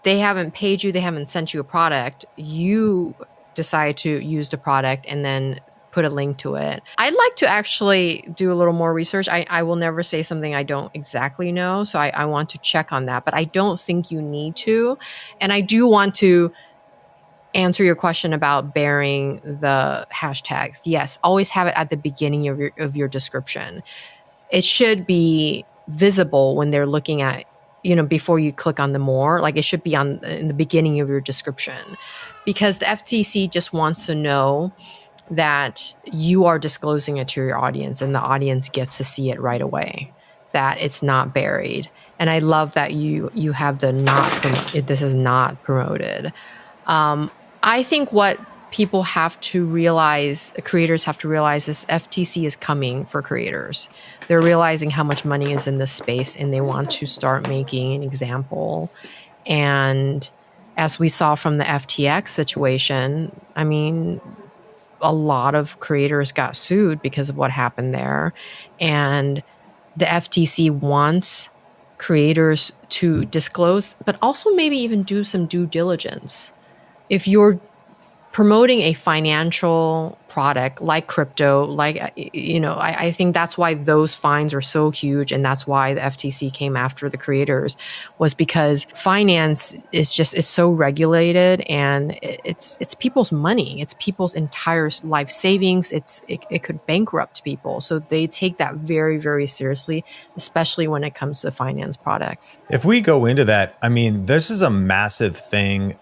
[SPEAKER 1] they haven't paid you. They haven't sent you a product. You decide to use the product and then put a link to it. I'd like to actually do a little more research. I will never say something I don't exactly know. So I want to check on that, but I don't think you need to. And I do want to answer your question about bearing the hashtags. Yes, always have it at the beginning of your description. It should be visible when they're looking at, before you click on the more, like it should be in the beginning of your description, because the FTC just wants to know that you are disclosing it to your audience and the audience gets to see it right away, that it's not buried. And I love that you have this is not promoted. I think what people have to realize, creators have to realize, is FTC is coming for creators. They're realizing how much money is in this space and they want to start making an example. And as we saw from the FTX situation, a lot of creators got sued because of what happened there. And the FTC wants creators to disclose, but also maybe even do some due diligence. If you're promoting a financial product like crypto, I think that's why those fines are so huge. And that's why the FTC came after the creators, was because finance is so regulated, and it's people's money. It's people's entire life savings. It could bankrupt people. So they take that very, very seriously, especially when it comes to finance products.
[SPEAKER 2] If we go into that, this is a massive thing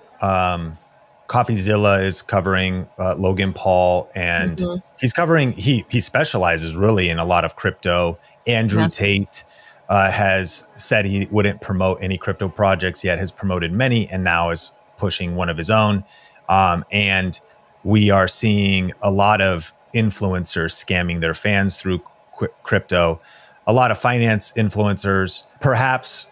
[SPEAKER 2] CoffeeZilla is covering Logan Paul, and he specializes really in a lot of crypto. Andrew
[SPEAKER 1] Yes.
[SPEAKER 2] Tate has said he wouldn't promote any crypto projects, yet has promoted many, and now is pushing one of his own. And we are seeing a lot of influencers scamming their fans through crypto, a lot of finance influencers, perhaps.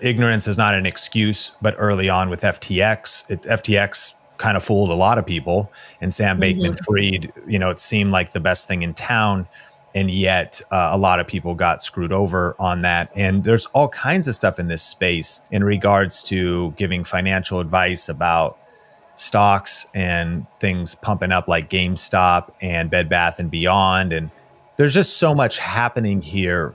[SPEAKER 2] Ignorance is not an excuse, but early on with FTX kind of fooled a lot of people, and Sam Bankman-Fried, it seemed like the best thing in town, and yet a lot of people got screwed over on that. And there's all kinds of stuff in this space in regards to giving financial advice about stocks and things pumping up like GameStop and Bed Bath and Beyond. And there's just so much happening here.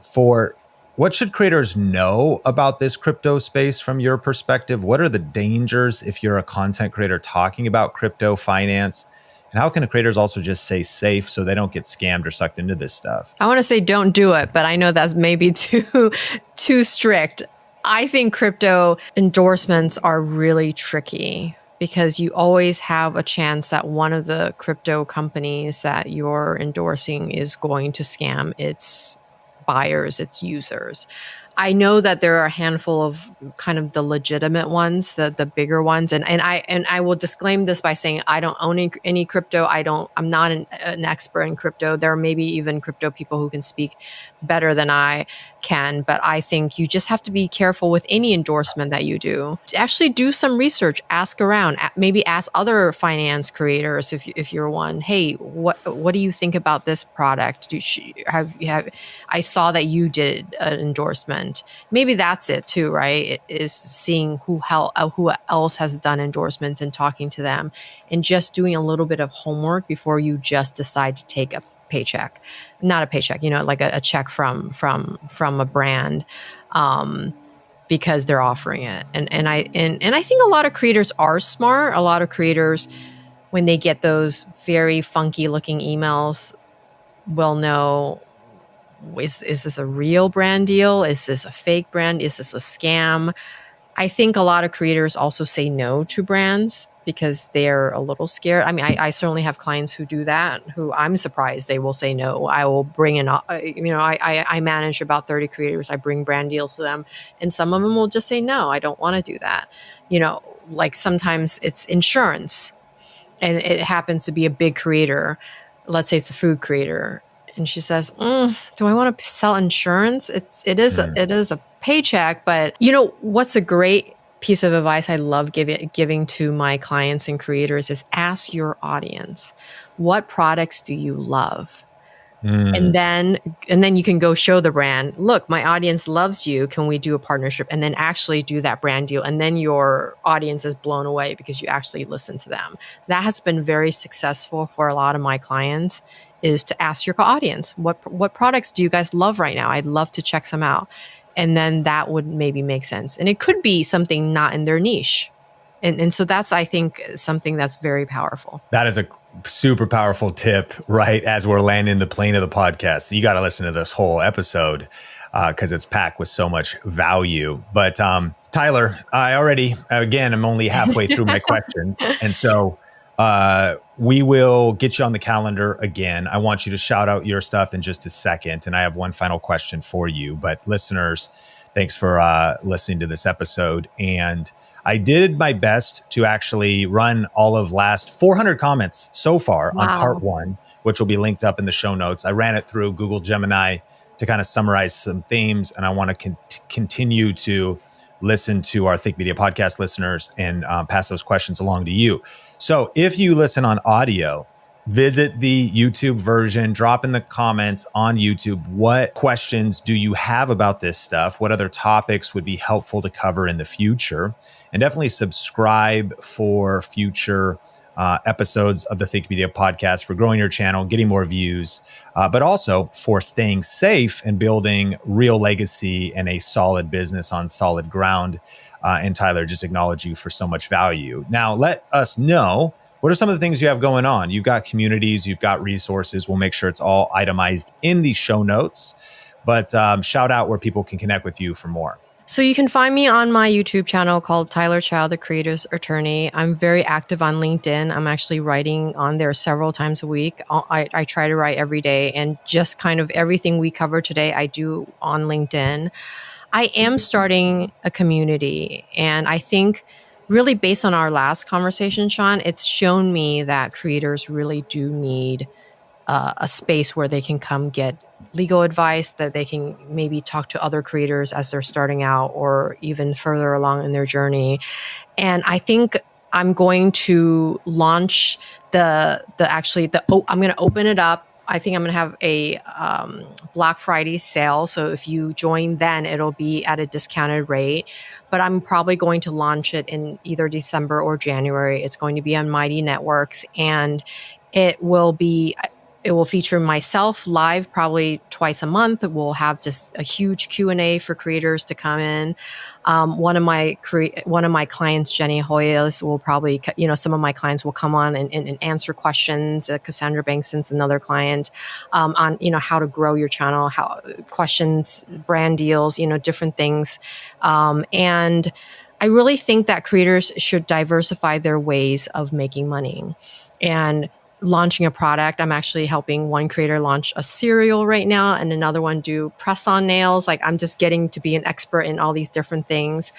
[SPEAKER 2] What should creators know about this crypto space from your perspective? What are the dangers if you're a content creator talking about crypto finance? And how can the creators also just stay safe so they don't get scammed or sucked into this stuff?
[SPEAKER 1] I want to say don't do it, but I know that's maybe too strict. I think crypto endorsements are really tricky because you always have a chance that one of the crypto companies that you're endorsing is going to scam its buyers, its users. I know that there are a handful of kind of the legitimate ones, the bigger ones, and I will disclaim this by saying I don't own any crypto. I'm not an expert in crypto. There are maybe even crypto people who can speak better than I can, but I think you just have to be careful with any endorsement that you do. Actually do some research, ask around, maybe ask other finance creators if you're one. Hey, what do you think about this product? I saw that you did an endorsement. Maybe that's it too, right? It is seeing who else has done endorsements and talking to them, and just doing a little bit of homework before you just decide to take a paycheck. Not a paycheck, like a check from a brand, because they're offering it. And I think a lot of creators are smart. A lot of creators, when they get those very funky looking emails, will know, is this a real brand deal? Is this a fake brand? Is this a scam? I think a lot of creators also say no to brands because they're a little scared. I mean, I certainly have clients who do that, who I'm surprised they will say no. I will bring in, I manage about 30 creators. I bring brand deals to them, and some of them will just say, no, I don't want to do that. Like sometimes it's insurance, and it happens to be a big creator. Let's say it's a food creator. And she says, do I want to sell insurance? It is a paycheck, but what's a great piece of advice I love giving to my clients and creators is ask your audience, what products do you love? And then you can go show the brand, look, my audience loves you. Can we do a partnership? And then actually do that brand deal. And then your audience is blown away because you actually listen to them. That has been very successful for a lot of my clients, is to ask your audience, what products do you guys love right now? I'd love to check some out. And then that would maybe make sense. And it could be something not in their niche. And so that's, I think, something that's very powerful.
[SPEAKER 2] That is a super powerful tip, right? As we're landing the plane of the podcast, you got to listen to this whole episode because it's packed with so much value. But Tyler, I'm only halfway through my questions. And so we will get you on the calendar again. I want you to shout out your stuff in just a second. And I have one final question for you. But listeners, thanks for listening to this episode. And I did my best to actually run all of last 400 comments so far on part one, which will be linked up in the show notes. I ran it through Google Gemini to kind of summarize some themes. And I want to continue to listen to our Think Media podcast listeners and pass those questions along to you. So if you listen on audio, visit the YouTube version, drop in the comments on YouTube. What questions do you have about this stuff? What other topics would be helpful to cover in the future? And definitely subscribe for future episodes of the Think Media podcast, for growing your channel, getting more views, but also for staying safe and building real legacy and a solid business on solid ground. And Tyler, just acknowledge you for so much value. Now, let us know, what are some of the things you have going on? You've got communities, you've got resources. We'll make sure it's all itemized in the show notes. But shout out where people can connect with you for more.
[SPEAKER 1] So you can find me on my YouTube channel called Tyler Chou, the Creator's Attorney. I'm very active on LinkedIn. I'm actually writing on there several times a week. I try to write every day, and just kind of everything we cover today, I do on LinkedIn. I am starting a community, and I think really based on our last conversation, Sean, it's shown me that creators really do need a space where they can come get legal advice, that they can maybe talk to other creators as they're starting out or even further along in their journey. And I think I'm going to launch I'm going to open it up. I think I'm going to have a Black Friday sale. So if you join then, it'll be at a discounted rate. But I'm probably going to launch it in either December or January. It's going to be on Mighty Networks, and it will feature myself live probably twice a month. We'll have just a huge Q&A for creators to come in. One of my clients, Jenny Hoyas, will probably, some of my clients will come on and answer questions. Cassandra Bankston's another client, on, how to grow your channel, questions, brand deals, different things. And I really think that creators should diversify their ways of making money. And launching a product. I'm actually helping one creator launch a cereal right now, and another one do press-on nails. Like, I'm just getting to be an expert in all these different things.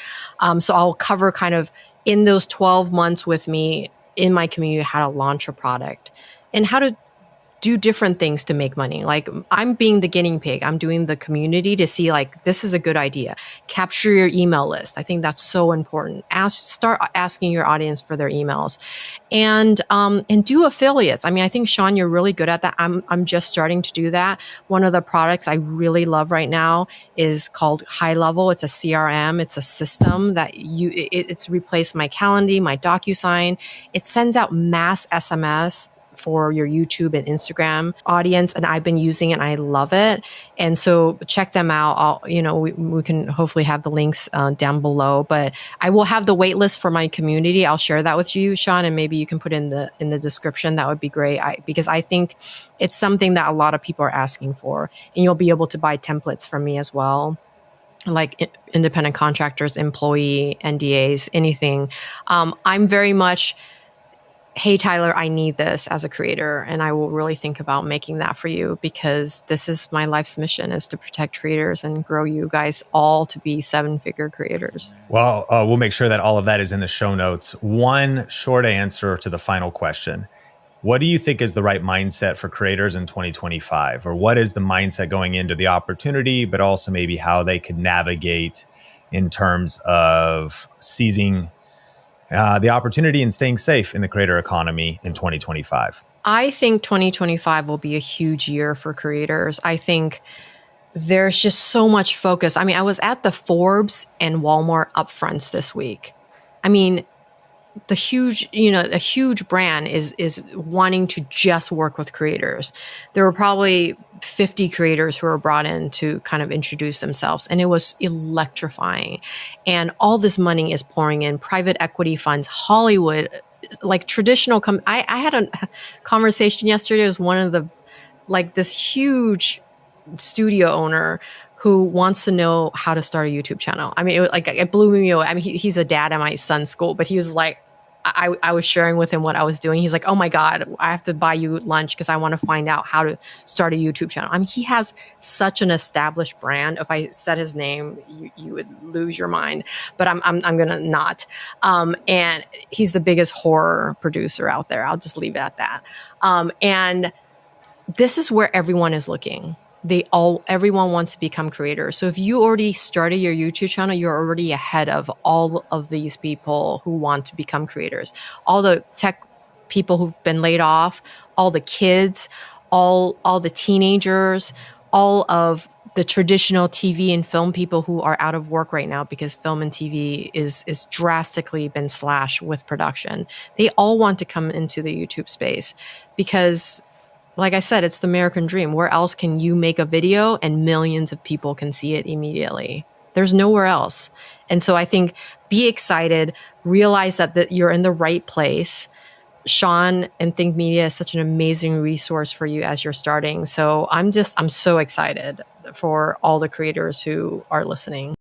[SPEAKER 1] So I'll cover kind of in those 12 months with me in my community how to launch a product and how to do different things to make money. Like, I'm being the guinea pig. I'm doing the community to see, like, this is a good idea. Capture your email list. I think that's so important. Start asking your audience for their emails, and do affiliates. I mean, I think, Sean, you're really good at that. I'm just starting to do that. One of the products I really love right now is called High Level. It's a CRM. It's a system that it's replaced my Calendly, my DocuSign. It sends out mass SMS for your YouTube and Instagram audience, and I've been using it and I love it. And so check them out. We can hopefully have the links down below, but I will have the wait list for my community. I'll share that with you, Sean, and maybe you can put in the description. That would be great. Because I think it's something that a lot of people are asking for, and you'll be able to buy templates from me as well, like independent contractors, employee, NDAs, anything. I'm very much, hey, Tyler, I need this as a creator, and I will really think about making that for you, because this is my life's mission, is to protect creators and grow you guys all to be 7-figure creators.
[SPEAKER 2] Well, we'll make sure that all of that is in the show notes. One short answer to the final question. What do you think is the right mindset for creators in 2025? Or what is the mindset going into the opportunity, but also maybe how they could navigate in terms of seizing the opportunity and staying safe in the creator economy in 2025?
[SPEAKER 1] I think 2025 will be a huge year for creators. I think there's just so much focus. I mean, I was at the Forbes and Walmart upfronts this week. I mean, a huge brand is wanting to just work with creators. There were probably 50 creators who were brought in to kind of introduce themselves, and it was electrifying. And all this money is pouring in, private equity funds, Hollywood, like traditional. I had a conversation yesterday with one of this huge studio owner who wants to know how to start a YouTube channel. I mean, it blew me away. I mean, he's a dad at my son's school, but he was like, I was sharing with him what I was doing. He's like, oh my God, I have to buy you lunch because I want to find out how to start a YouTube channel. I mean, he has such an established brand. If I said his name, you would lose your mind, but I'm going to not. And he's the biggest horror producer out there. I'll just leave it at that. And this is where everyone is looking. Everyone wants to become creators. So if you already started your YouTube channel, you're already ahead of all of these people who want to become creators. All the tech people who've been laid off, all the kids, all the teenagers, all of the traditional TV and film people who are out of work right now because film and TV is drastically been slashed with production. They all want to come into the YouTube space because, like I said, it's the American dream. Where else can you make a video and millions of people can see it immediately? There's nowhere else. And so I think be excited, realize that you're in the right place. Sean and Think Media is such an amazing resource for you as you're starting. So I'm so excited for all the creators who are listening.